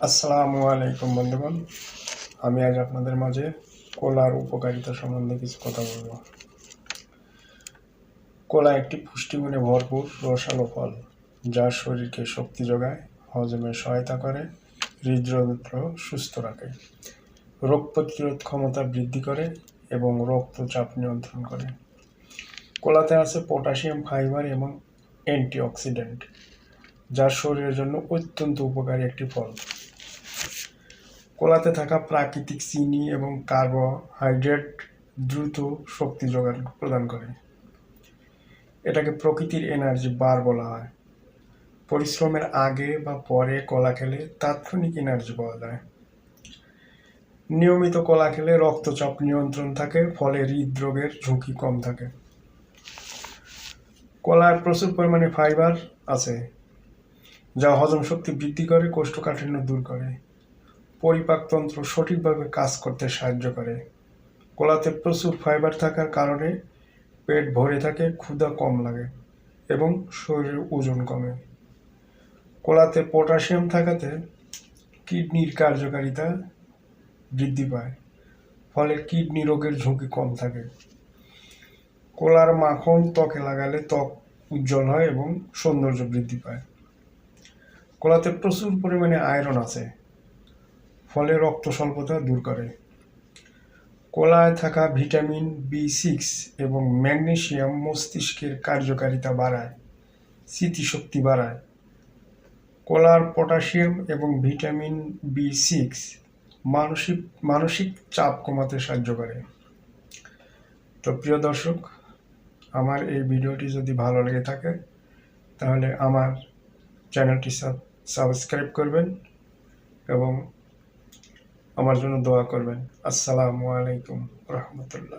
আসসালামু আলাইকুম বন্ধুগণ। আমি আজ আপনাদের মাঝে কলার উপকারিতা সম্বন্ধে কিছু কথা বলবো। কলা একটি পুষ্টিগুণে ভরপুর রসালো ফল, যা শরীরকে শক্তি যোগায়, হজমে সহায়তা করে, হৃদযন্ত্র সুস্থ রাখে, রোগ প্রতিরোধ ক্ষমতা বৃদ্ধি করে এবং রক্তচাপ নিয়ন্ত্রণ করে। কলাতে আছে পটাশিয়াম, ফাইবার এবং অ্যান্টিঅক্সিডেন্ট, যা শরীরের জন্য অত্যন্ত উপকারী একটি ফল। কলাতে থাকা প্রাকৃতিক চিনি এবং কার্বোহাইড্রেট দ্রুত শক্তি যোগান প্রদান করে। এটাকে প্রকৃতির এনার্জি বার বলা হয়। পরিশ্রমের আগে বা পরে কলা খেলে তাৎক্ষণিক এনার্জি পাওয়া যায়। নিয়মিত কলা খেলে রক্তচাপ নিয়ন্ত্রণ থাকে, ফলে হৃদরোগের ঝুঁকি কম থাকে। কলায় প্রচুর পরিমাণে ফাইবার আছে, যা হজম শক্তি বৃদ্ধি করে, কোষ্ঠকাঠিন্য দূর করে, পরিপাকতন্ত্র সঠিকভাবে কাজ করতে সাহায্য করে। কলাতে প্রচুর ফাইবার থাকার কারণে পেট ভরে থাকে, ক্ষুধা কম লাগে এবং শরীরের ওজন কমে। কলাতে পটাশিয়াম থাকাতে কিডনির কার্যকারিতা বৃদ্ধি পায়, ফলে কিডনি রোগের ঝুঁকি কম থাকে। কলার মাখন ত্বকে লাগালে ত্বক উজ্জ্বল হয় এবং সৌন্দর্য বৃদ্ধি পায়। কলাতে প্রচুর পরিমাণে আয়রন আছে, ফলে রক্ত স্বল্পতা দূর করে। কলায় থাকা ভিটামিন B6 এবং ম্যাগনেসিয়াম মস্তিষ্কের কার্যকারিতা বাড়ায়, স্মৃতিশক্তি বাড়ায়। কলার পটাশিয়াম এবং ভিটামিন B6 মানসিক চাপ কমাতে সাহায্য করে। তো প্রিয় দর্শক, আমার এই ভিডিওটি যদি ভালো লেগে থাকে তাহলে আমার চ্যানেলটি সাবস্ক্রাইব করবেন এবং আমার জন্য দোয়া করবেন। আসসালামু আলাইকুম রহমতুল্লাহ।